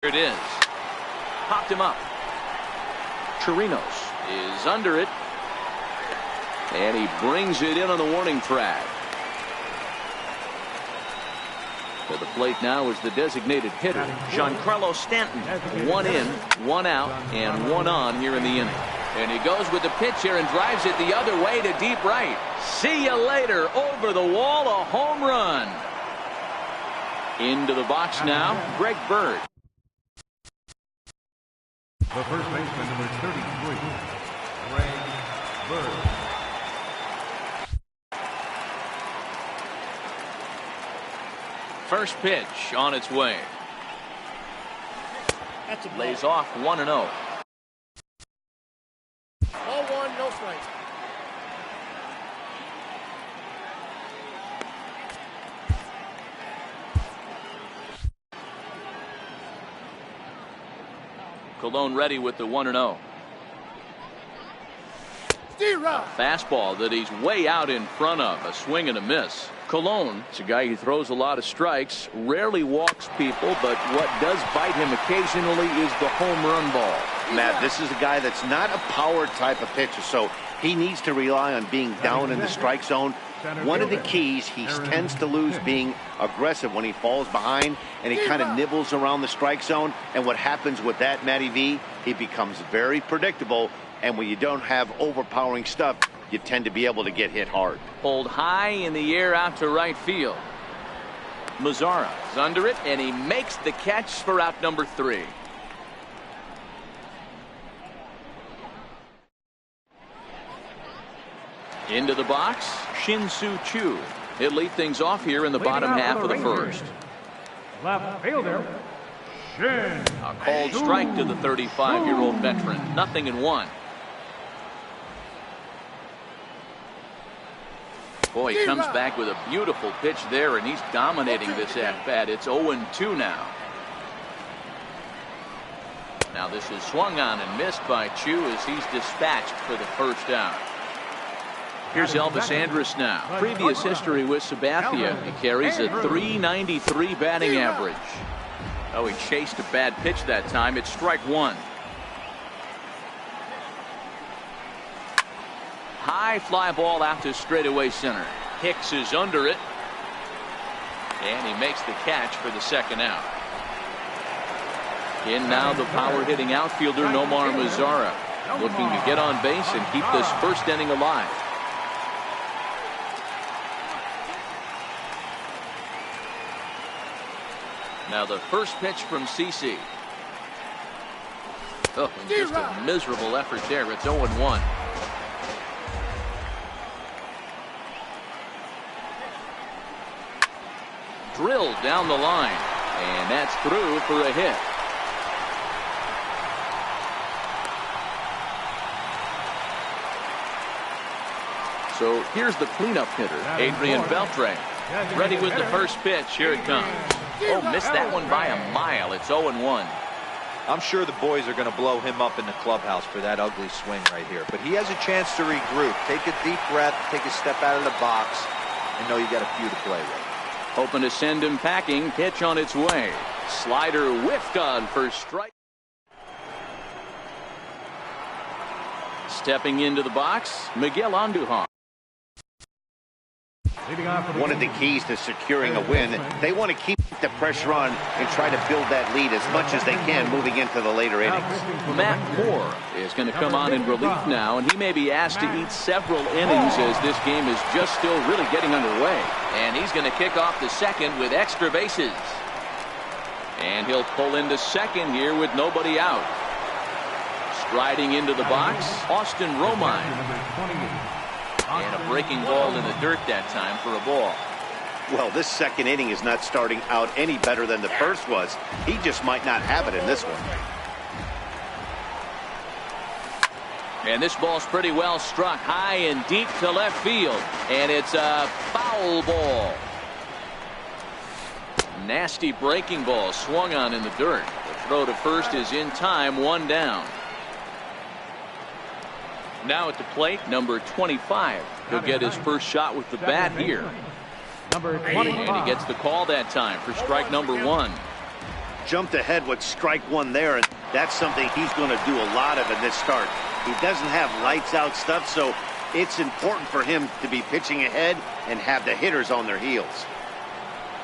Here it is. Popped him up. Chirinos is under it. And he brings it in on the warning track. For the plate now is the designated hitter, Giancarlo Stanton. 1 in, 1 out, and 1 on here in the inning. And he goes with the pitch here and drives it the other way to deep right. See you later. Over the wall, a home run. Into the box now, Greg Bird. The first baseman, number 33, Greg Bird. First pitch on its way. That's a Lays off 1-0. Ball 1, no strikes. Colon ready with the 1-0. Fastball that he's way out in front of. A swing and a miss. Colon is a guy who throws a lot of strikes, rarely walks people, but what does bite him occasionally is the home run ball. Matt, this is a guy that's not a power type of pitcher, so he needs to rely on being down in the strike zone. One of the keys, he tends to lose being aggressive when he falls behind, and he kind of nibbles around the strike zone. And what happens with that, Matty V, he becomes very predictable, and when you don't have overpowering stuff, you tend to be able to get hit hard. Pulled high in the air out to right field. Mazzara is under it, and he makes the catch for out number 3. Into the box, Shin-Soo Choo. He'll lead things off here in the bottom half of the first. Left fielder, Shin. A called strike to the 35-year-old veteran. 0-1. Boy, he comes back with a beautiful pitch there, and he's dominating this at-bat. It's 0-2 now. Now this is swung on and missed by Choo as he's dispatched for the first out. Here's Elvis Andrus now. Previous history with Sabathia. He carries a .393 batting average. Oh, he chased a bad pitch that time. It's strike 1. High fly ball out to straightaway center. Hicks is under it. And he makes the catch for the second out. In now the power hitting outfielder Nomar Mazzara, looking to get on base and keep this first inning alive. Now the first pitch from CC. Oh, and just a miserable effort there. It's 0-1. Drilled down the line, and that's through for a hit. So here's the cleanup hitter, Adrian Beltre. Ready with the first pitch. Here it comes. Oh, missed that one by a mile. It's 0-1. I'm sure the boys are going to blow him up in the clubhouse for that ugly swing right here. But he has a chance to regroup. Take a deep breath, take a step out of the box, and know you got a few to play with. Hoping to send him packing. Pitch on its way. Slider whiffed on for strike. Stepping into the box, Miguel Andujar. One of the keys to securing a win, they want to keep the pressure on and try to build that lead as much as they can moving into the later innings. Matt Moore is going to come on in relief now, and he may be asked to eat several innings as this game is just still really getting underway. And he's going to kick off the second with extra bases. And he'll pull into second here with nobody out. Striding into the box, Austin Romine. And a breaking ball in the dirt that time for a ball. Well, this second inning is not starting out any better than the first was. He just might not have it in this one. And this ball's pretty well struck high and deep to left field. And it's a foul ball. Nasty breaking ball swung on in the dirt. The throw to first is in time, 1 down. Now at the plate, number 25. He'll get his first shot with the bat here. Number 25. And he gets the call that time for strike number 1. jumped ahead with strike one there, and that's something he's going to do a lot of in this start. He doesn't have lights out stuff, so it's important for him to be pitching ahead and have the hitters on their heels.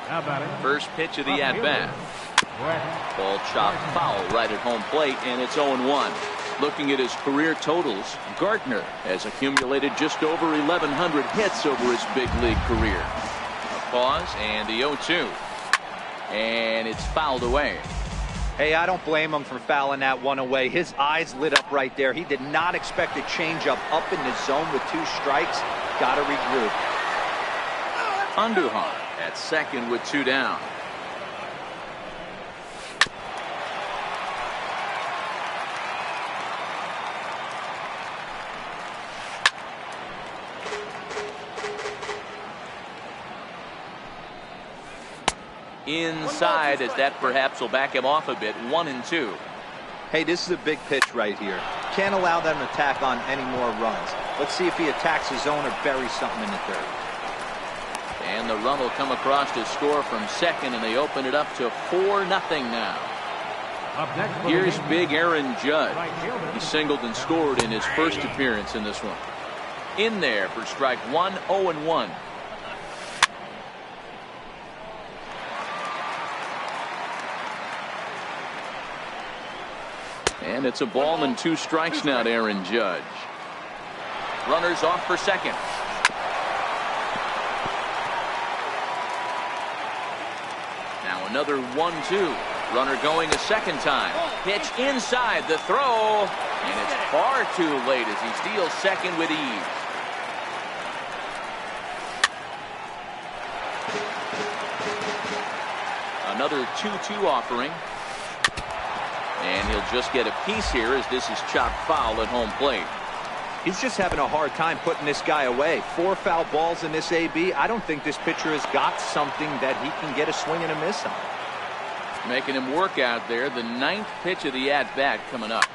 How about it? First pitch of the at-bat. Ball chopped foul right at home plate, and it's 0-1. Looking at his career totals, Gardner has accumulated just over 1,100 hits over his big league career. A pause and the 0-2. And it's fouled away. Hey, I don't blame him for fouling that one away. His eyes lit up right there. He did not expect a changeup up in the zone with 2 strikes. Got to regroup. Andujar at second with 2 down. Inside, as that perhaps will back him off a bit. 1-2. Hey, this is a big pitch right here. Can't allow them to attack on any more runs. Let's see if he attacks his zone or buries something in the third. And the run will come across to score from second, and they open it up to 4-0 now. Here's big Aaron Judge. He singled and scored in his first appearance in this one. In there for strike 1, 0-1. And it's a ball and 2 strikes now to Aaron Judge. Runners off for second. Now another 1-2. Runner going a second time. Pitch inside, the throw. And it's far too late as he steals second with ease. Another 2-2 offering. And he'll just get a piece here as this is chopped foul at home plate. He's just having a hard time putting this guy away. 4 foul balls in this AB. I don't think this pitcher has got something that he can get a swing and a miss on. Making him work out there. The 9th pitch of the at-bat coming up.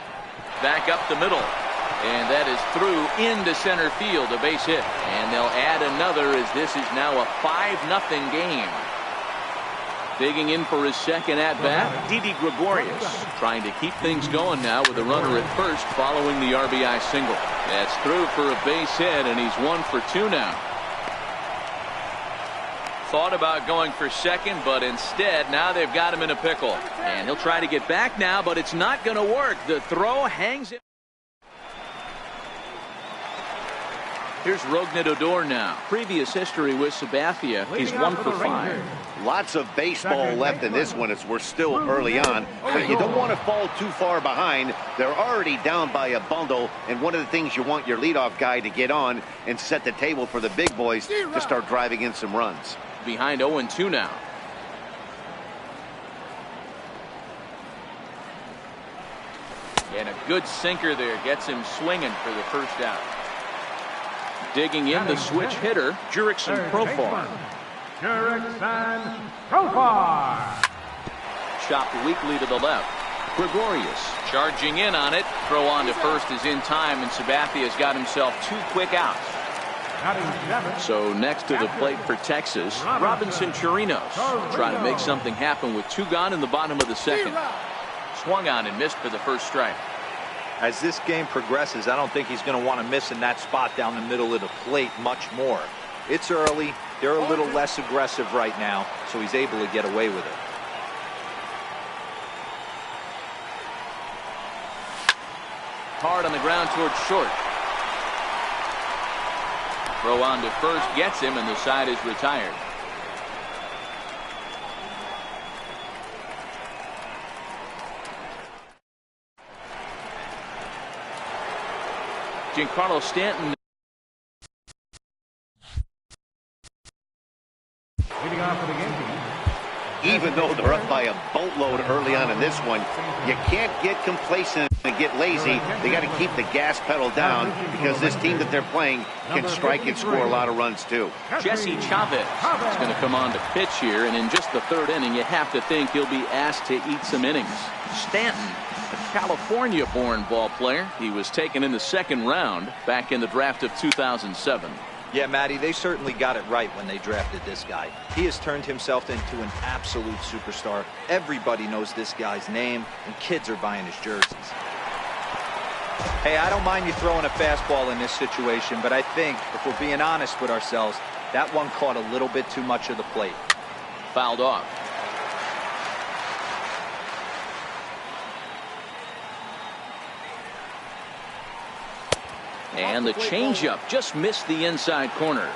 Back up the middle. And that is through into center field. A base hit. And they'll add another as this is now a 5-0 game. Digging in for his second at-bat, Didi Gregorius, trying to keep things going now with a runner at first following the RBI single. That's through for a base hit, and he's 1 for 2 now. Thought about going for second, but instead now they've got him in a pickle. And he'll try to get back now, but it's not going to work. The throw hangs it. Here's Rougned Odor now. Previous history with Sabathia. He's 1 for 5. Lots of baseball left in this one as we're still early on, but you don't want to fall too far behind. They're already down by a bundle, and one of the things you want your leadoff guy to get on and set the table for the big boys to start driving in some runs. Behind 0-2 now. And a good sinker there gets him swinging for the first out. Digging in the switch hitter, Jurickson Profar. Jurickson Profar. Chopped weakly to the left. Gregorius charging in on it. Throw on to first is in time, and Sabathia's got himself 2 quick outs. So next to the plate for Texas, Robinson Chirinos trying to make something happen with 2 gone in the bottom of the second. Swung on and missed for the first strike. As this game progresses, I don't think he's going to want to miss in that spot down the middle of the plate much more. It's early. They're a little less aggressive right now, so he's able to get away with it. Hard on the ground towards short. Throw on to first gets him, and the side is retired. Giancarlo Stanton. Leading off for the Yankees. Even though they're up by a boatload early on in this one, you can't get complacent and get lazy. They got to keep the gas pedal down because this team that they're playing can strike and score a lot of runs too. Jesse Chavez is going to come on to pitch here, and in just the 3rd inning, you have to think he'll be asked to eat some innings. Stanton, a California-born ball player. He was taken in the 2nd round back in the draft of 2007. Yeah, Matty, they certainly got it right when they drafted this guy. He has turned himself into an absolute superstar. Everybody knows this guy's name, and kids are buying his jerseys. Hey, I don't mind you throwing a fastball in this situation, but I think, if we're being honest with ourselves, that one caught a little bit too much of the plate. Fouled off. And the changeup just missed the inside corner.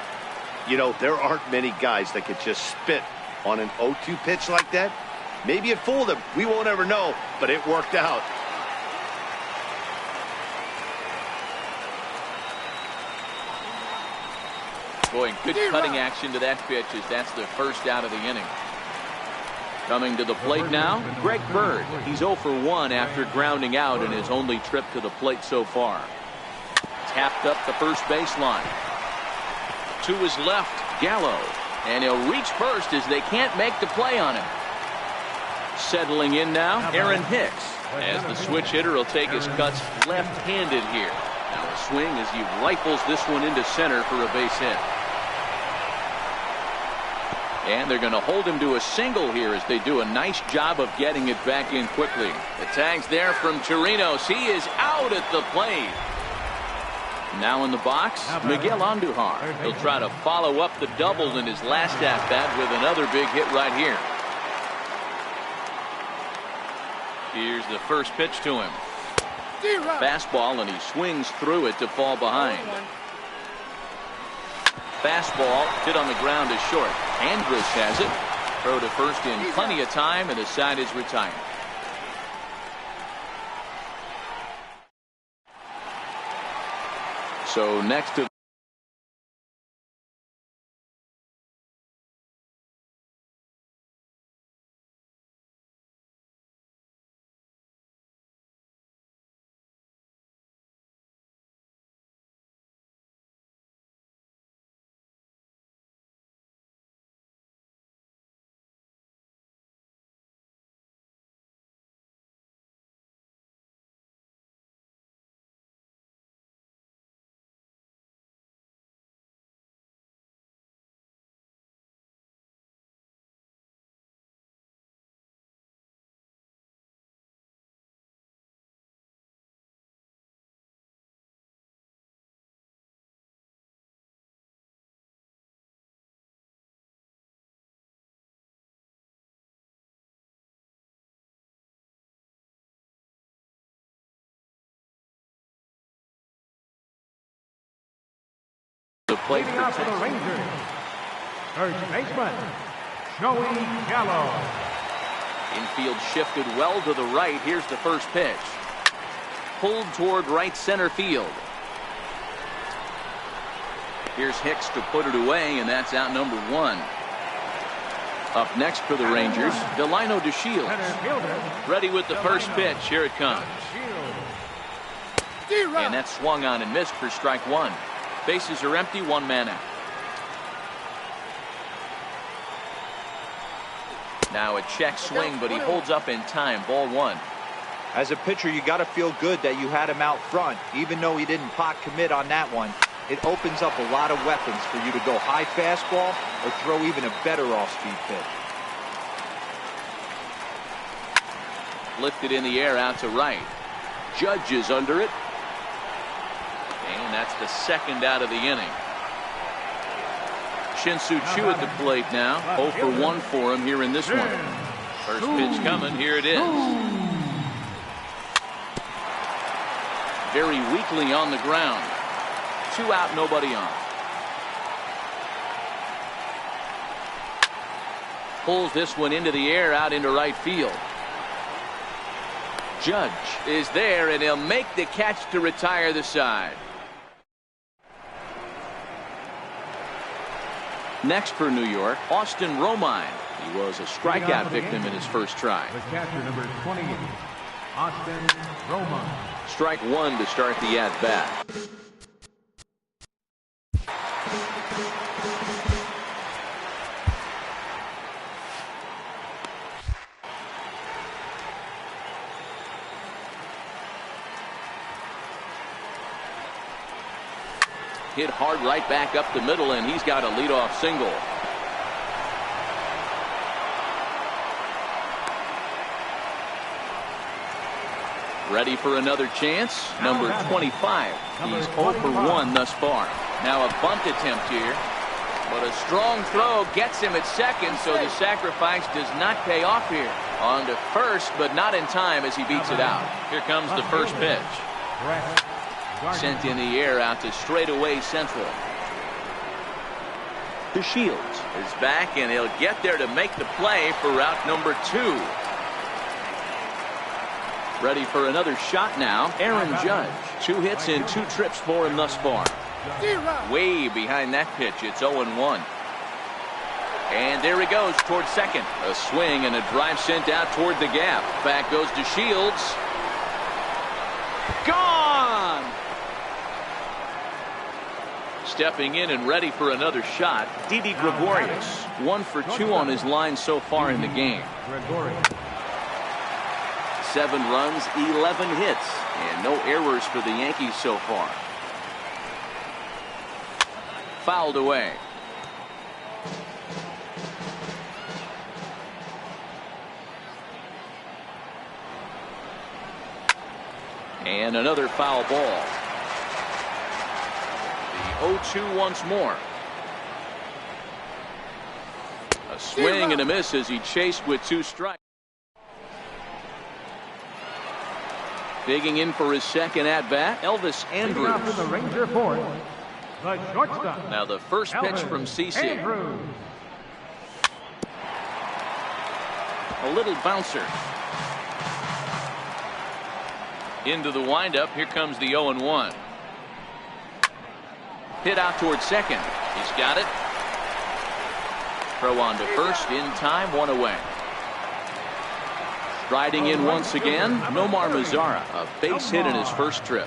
You know, there aren't many guys that could just spit on an 0-2 pitch like that. Maybe it fooled him. We won't ever know, but it worked out. Boy, good cutting action to that pitch as that's the first out of the inning. Coming to the plate now, Greg Bird. He's 0 for 1 after grounding out in his only trip to the plate so far. Tapped up the first baseline. To his left, Gallo. And he'll reach first as they can't make the play on him. Settling in now, Aaron Hicks. As the switch hitter will take his cuts left-handed here. Now a swing as he rifles this one into center for a base hit. And they're going to hold him to a single here as they do a nice job of getting it back in quickly. The tag's there from Chirinos. He is out at the plate. Now in the box, Miguel Andujar. He'll try to follow up the double in his last at-bat with another big hit right here. Here's the first pitch to him. Fastball, and he swings through it to fall behind. Fastball hit on the ground is short. Andrus has it. Throw to first in plenty of time, and the side is retired. So next to the plate Leading off for the Rangers, first baseman, Joey Gallo. infield shifted well to the right. Here's the first pitch. Pulled toward right center field. Here's Hicks to put it away, and that's out number 1. Up next for the Rangers, Delino DeShields. Ready with the first pitch. Here it comes. And that's swung on and missed for strike 1. Bases are empty, 1 man out. Now a check swing, but he holds up in time. Ball 1. As a pitcher, you got to feel good that you had him out front. Even though he didn't pot commit on that one, it opens up a lot of weapons for you to go high fastball or throw even a better off-speed pitch. Lifted in the air out to right. Judge is under it. And that's the second out of the inning. Shin-Soo Choo at the plate now. 0 for 1 for him here in this one. First pitch coming. Here it is. Very weakly on the ground. 2 out, nobody on. Pulls this one into the air out into right field. Judge is there, and he'll make the catch to retire the side. Next for New York, Austin Romine. He was a strikeout victim in his first try. The catcher, number 28, Austin Romine. Strike 1 to start the at-bat. hit hard right back up the middle, and he's got a leadoff single. Ready for another chance. Number 25. He's 0 for 1 thus far. Now a bunt attempt here. But a strong throw gets him at second, so the sacrifice does not pay off here. On to first, but not in time as he beats it out. Here comes the first pitch. Sent in the air out to straightaway central. The Shields is back, and he'll get there to make the play for route number 2. Ready for another shot now. Aaron Judge. 2 hits and 2 trips for him thus far. Way behind that pitch. It's 0-1. And there he goes towards second. A swing and a drive sent out toward the gap. Back goes to Shields. Gone! Stepping in and ready for another shot, Didi Gregorius. 1 for 2 on his line so far in the game. 7 runs, 11 hits, and no errors for the Yankees so far. Fouled away. And another foul ball. The 0-2 once more. A swing and a miss as he chased with 2 strikes. Digging in for his second at-bat, Elvis Andrews. The Ranger fourth, the shortstop. Now the first pitch from CC. A little bouncer. Into the windup. Here comes the 0-1. Hit out towards second. He's got it. Throw on to first in time. 1 away. Riding in once again, Nomar Mazara, a base hit in his first trip.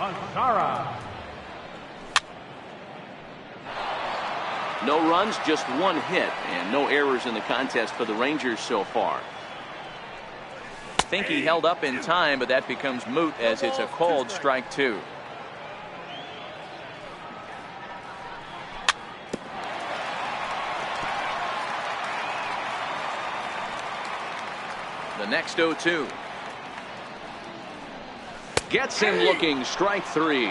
No runs, just 1 hit, and no errors in the contest for the Rangers so far. I think he held up in time, but that becomes moot as it's a called strike 2. The next 0-2. Gets him looking, strike 3.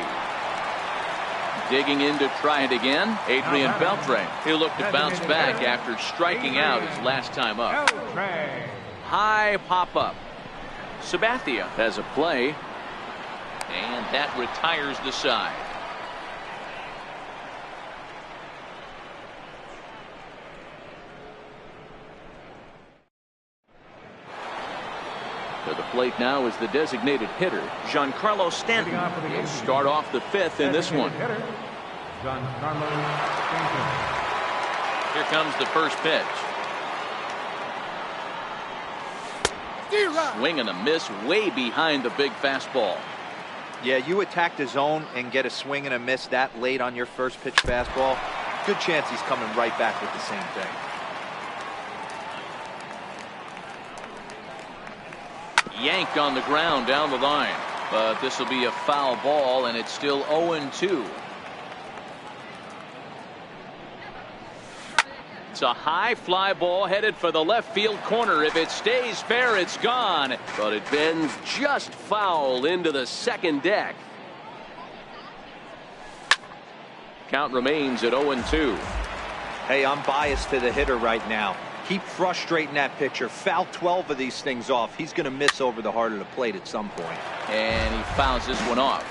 Digging in to try it again, Adrian Beltre. He'll look to bounce back after striking out his last time up. High pop-up. Sabathia has a play, and that retires the side. To the plate now is the designated hitter, Giancarlo Stanton. He'll start off the 5th in this one. Here comes the first pitch. Swing and a miss way behind the big fastball. Yeah, you attack the zone and get a swing and a miss that late on your first pitch fastball. Good chance he's coming right back with the same thing. Yanked on the ground down the line, but this will be a foul ball, and it's still 0-2. It's a high fly ball headed for the left field corner. If it stays fair, it's gone, but it bends just foul into the second deck. Count remains at 0-2. Hey, I'm biased to the hitter right now. Keep frustrating that pitcher. Foul 12 of these things off. He's going to miss over the heart of the plate at some point. And he fouls this one off.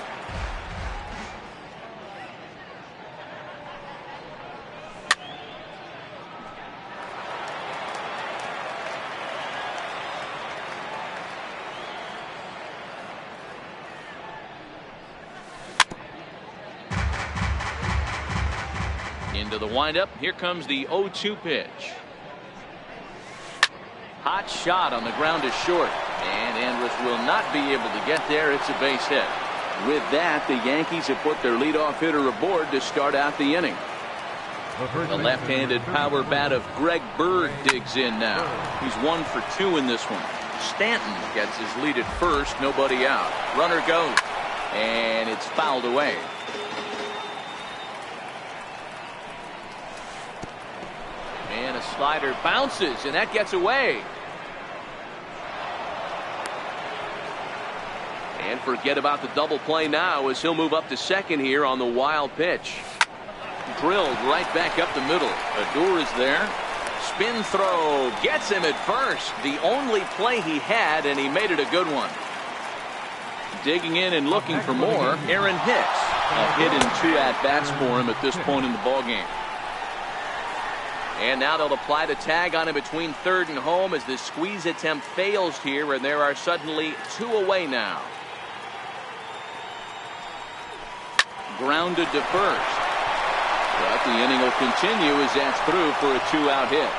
Into the windup. Here comes the 0-2 pitch. Hot shot on the ground is short, and Andrus will not be able to get there. It's a base hit. With that, the Yankees have put their leadoff hitter aboard to start out the inning. The left-handed power bat of Greg Bird digs in now. He's 1 for 2 in this one. Stanton gets his lead at first, nobody out. Runner goes, and it's fouled away. And a slider bounces, and that gets away. And forget about the double play now as he'll move up to second here on the wild pitch. Drilled right back up the middle. Odor is there. Spin throw gets him at first. The only play he had, and he made it a good one. Digging in and looking for more, Aaron Hicks. A hit in 2 at-bats for him at this point in the ballgame. And now they'll apply the tag on him between third and home as the squeeze attempt fails here, and there are suddenly 2 away now. Grounded to first. But the inning will continue as that's through for a 2-out hit.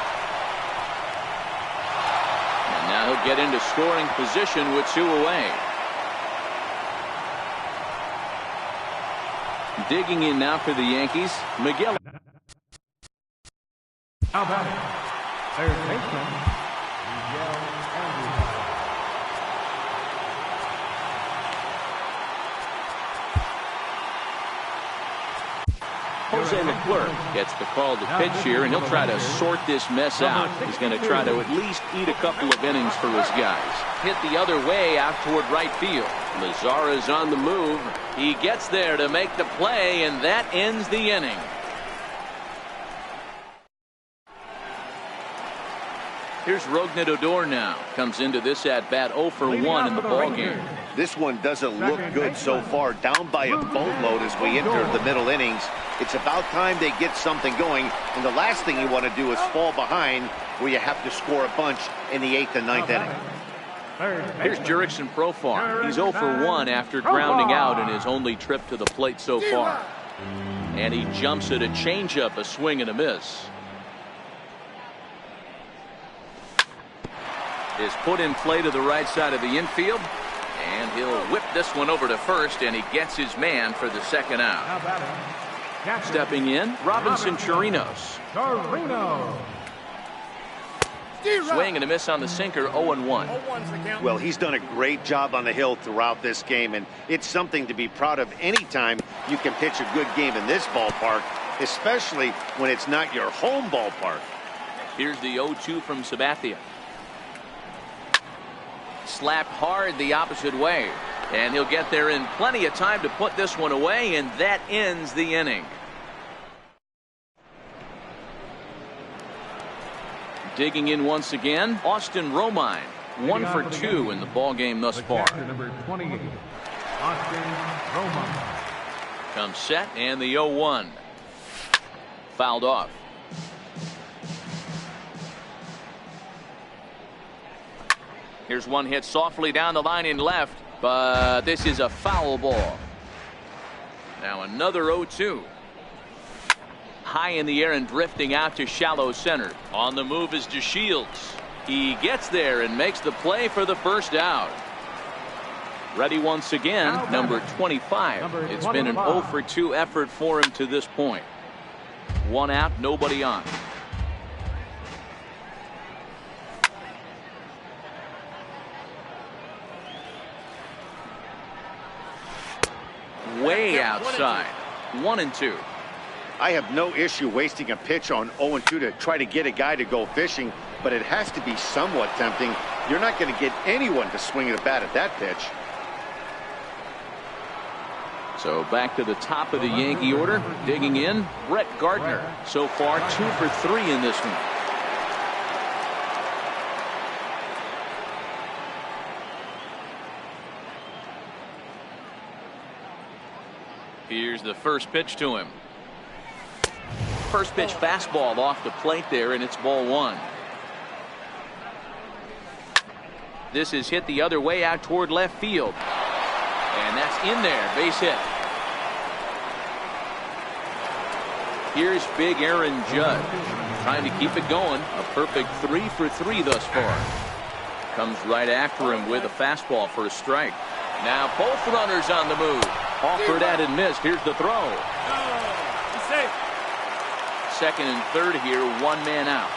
And now he'll get into scoring position with 2 away. Digging in now for the Yankees, Miguel. How about it? Third baseman, Miguel Andrews. Jose Leclerc gets the call to pitch here, and he'll try to sort this mess out. He's going to try to at least eat a couple of innings for his guys. Hit the other way out toward right field. Mazara's on the move. He gets there to make the play, and that ends the inning. Here's Rougned Odor now. Comes into this at-bat 0 for 1 in the ballgame. This one doesn't look good so far. Down by a boatload as we enter the middle innings. It's about time they get something going. And the last thing you want to do is fall behind where you have to score a bunch in the 8th and 9th inning. Here's Jurickson Profar. He's 0 for 1 after grounding out in his only trip to the plate so far. And he jumps at a changeup, a swing and a miss. Is put in play to the right side of the infield, and he'll whip this one over to first, and he gets his man for the 2nd out. Stepping in, Robinson Chirinos. Swing and a miss on the sinker, 0-1. Well, he's done a great job on the hill throughout this game, and it's something to be proud of anytime you can pitch a good game in this ballpark, especially when it's not your home ballpark. Here's the 0-2 from Sabathia. Slapped hard the opposite way, and he'll get there in plenty of time to put this one away, and that ends the inning. Digging in once again, Austin Romine, 1 for 2 in the ballgame thus far. Number 28, Austin Romine. Comes set, and the 0-1. Fouled off. Here's one hit softly down the line in left, but this is a foul ball. Now another 0-2. High in the air and drifting out to shallow center. On the move is DeShields. He gets there and makes the play for the 1st out. Ready once again, number 25. It's been an 0 for 2 effort for him to this point. 1 out, nobody on. Way outside. 1-2. I have no issue wasting a pitch on 0-2 to try to get a guy to go fishing, but it has to be somewhat tempting. You're not going to get anyone to swing at a bat at that pitch. So back to the top of the Yankee order. Digging in, Brett Gardner. So far 2 for 3 in this one. Here's the first pitch to him. First pitch fastball off the plate there, and it's ball 1. This is hit the other way out toward left field. And that's in there, base hit. Here's big Aaron Judge trying to keep it going. A perfect 3 for 3 thus far. Comes right after him with a fastball for a strike. Now both runners on the move. Offered at and missed. Here's the throw. Second and third here, 1 man out.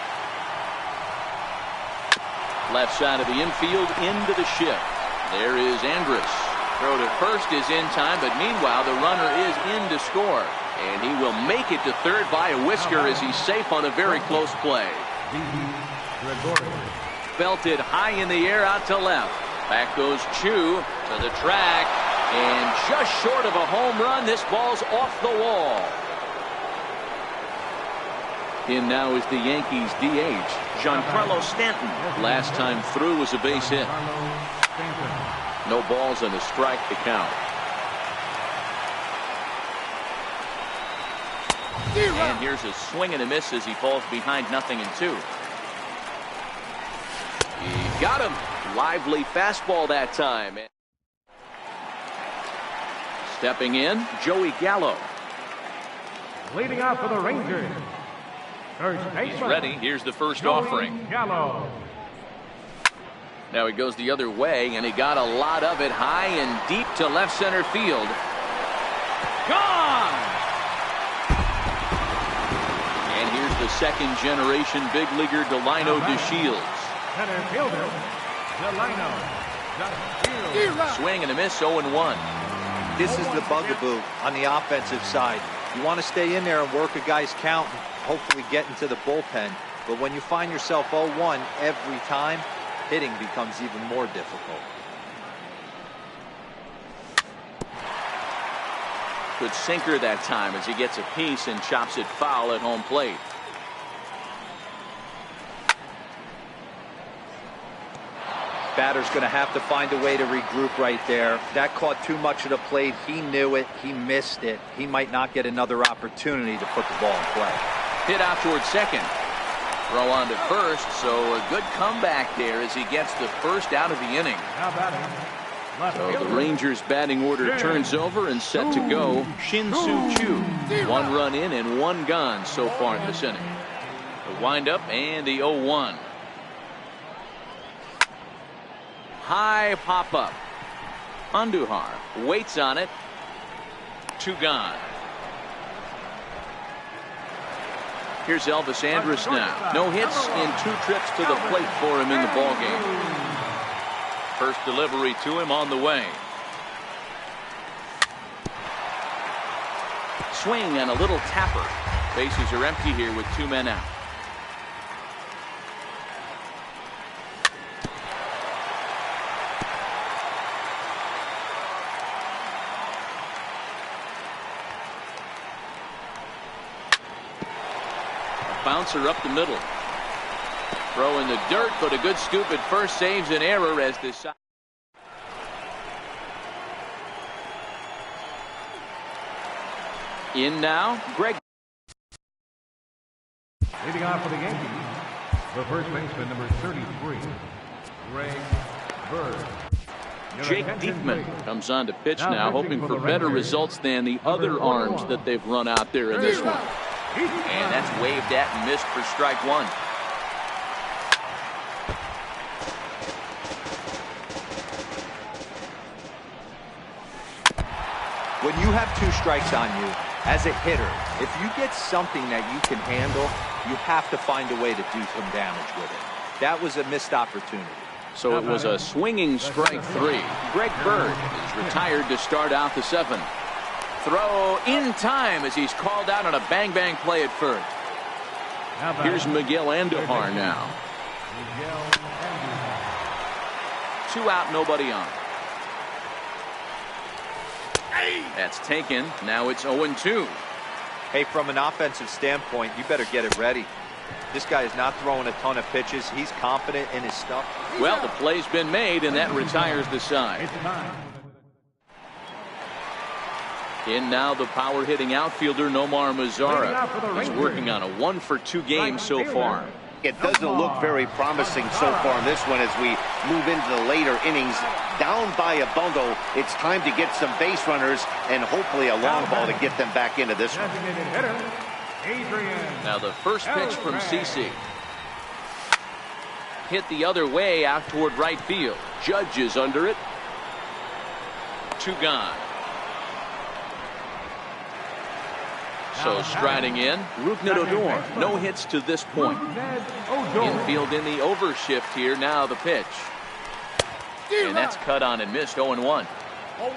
Left side of the infield into the shift. There is Andrus. Throw to first is in time, but meanwhile the runner is in to score. And he will make it to third by a whisker as he's safe on a very close play. Belted high in the air out to left. Back goes Chu to the track. And just short of a home run, this ball's off the wall. In now is the Yankees DH, Giancarlo Stanton. Last time through was a base hit. No balls and a strike to count. And here's a swing and a miss as he falls behind 0-2. He got him. Lively fastball that time. Stepping in, Joey Gallo. Leading off for the Rangers. He's ready. Here's the first offering. Gallo. Now he goes the other way, and he got a lot of it high and deep to left center field. Gone! And here's the second generation big leaguer Delino DeShields. Center fielder, Delino DeShields. Swing and a miss, 0-1. This is the bugaboo on the offensive side. You want to stay in there and work a guy's count and hopefully get into the bullpen. But when you find yourself 0-1 every time, hitting becomes even more difficult. Good sinker that time as he gets a piece and chops it foul at home plate. Batter's going to have to find a way to regroup right there. That caught too much of the plate. He knew it. He missed it. He might not get another opportunity to put the ball in play. Hit out towards second. Throw on to first, so a good comeback there as he gets the first out of the inning. So the Rangers batting order turns over and set to go. Shin-Soo Choo. 1 run in and 1 gone so far in this inning. The windup and the 0-1. High pop up. Andujar waits on it. 2 gone. Here's Elvis Andrus now. No hits in 2 trips to the plate for him in the ballgame. First delivery to him on the way. Swing and a little tapper. Bases are empty here with 2 men out. Bouncer up the middle. Throw in the dirt, but a good scoop at first saves an error as this. In now, Greg. Leading off for the Yankees, the first baseman, number 33, Greg Bird. Jake Diekman comes on to pitch now, hoping for better results than the other arms that they've run out there in this one. And that's waved at and missed for strike 1. When you have 2 strikes on you, as a hitter, if you get something that you can handle, you have to find a way to do some damage with it. That was a missed opportunity. So it was a swinging strike 3. Greg Bird is retired to start out the 7th. Throw in time as he's called out on a bang-bang play at first. Here's Miguel Andujar now. 2 out, nobody on. That's taken. Now it's 0-2. Hey, from an offensive standpoint, you better get it ready. This guy is not throwing a ton of pitches. He's confident in his stuff. Well, the play's been made, and that retires the side. In now, the power-hitting outfielder Nomar Mazara. He's working on a 1-for-2 game so far. It doesn't look very promising so far in this one as we move into the later innings. Down by a bundle, it's time to get some base runners and hopefully a long ball to get them back into this one. Now the first pitch from CeCe. Hit the other way out toward right field. Judge is under it. 2 gone. So striding in, Rougned Odor. No hits to this point. Infield in the overshift here. Now the pitch. And that's cut on and missed. 0-1.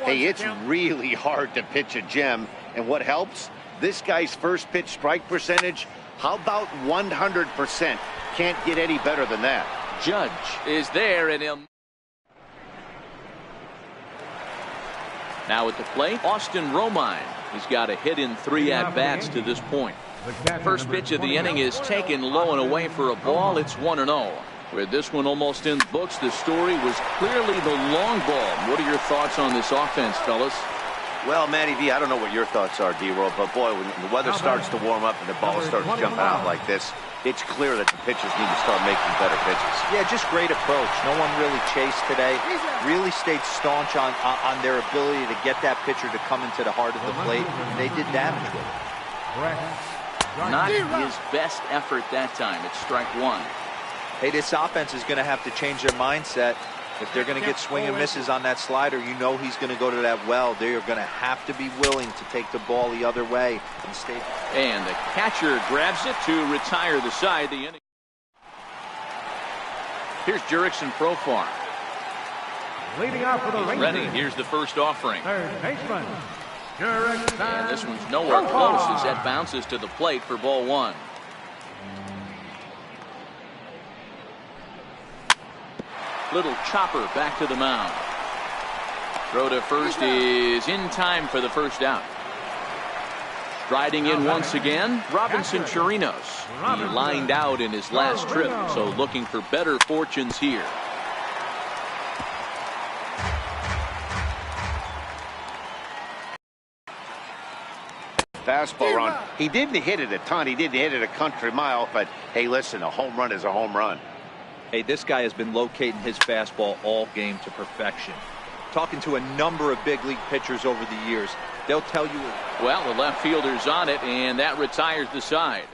Hey, it's really hard to pitch a gem. And what helps? This guy's first pitch strike percentage, how about 100%? Can't get any better than that. Judge is there, and he'll... Now at the plate, Austin Romine. He's got a hit in 3 at-bats to this point. First pitch of the inning is taken low and away for a ball. It's 1-0. With this one almost in the books, the story was clearly the long ball. What are your thoughts on this offense, fellas? Well, Matty V, I don't know what your thoughts are, D-Roll, but boy, when the weather starts to warm up and the ball starts jumping out like this, it's clear that the pitchers need to start making better pitches. Yeah, just great approach. No one really chased today. Really stayed staunch on their ability to get that pitcher to come into the heart of the plate, and they did damage with it. Not his best effort that time. It's strike one. Hey, this offense is going to have to change their mindset. If they're going to get swing and misses on that slider, you know he's going to go to that well. They are going to have to be willing to take the ball the other way and stay. And the catcher grabs it to retire the side. The inning. Here's Jurickson Profar. Leading off for the Rangers. Ready. Here's the first offering. Third baseman, Jurickson. And this one's nowhere close as that bounces to the plate for ball one. Little chopper back to the mound. Throw to first is in time for the first out. Striding in once again, Robinson Chirinos. He lined out in his last trip, so looking for better fortunes here. Fastball run. He didn't hit it a ton. He didn't hit it a country mile, but hey, listen, a home run is a home run. Hey, this guy has been locating his fastball all game to perfection. Talking to a number of big league pitchers over the years, they'll tell you. Well, the left fielder's on it, and that retires the side.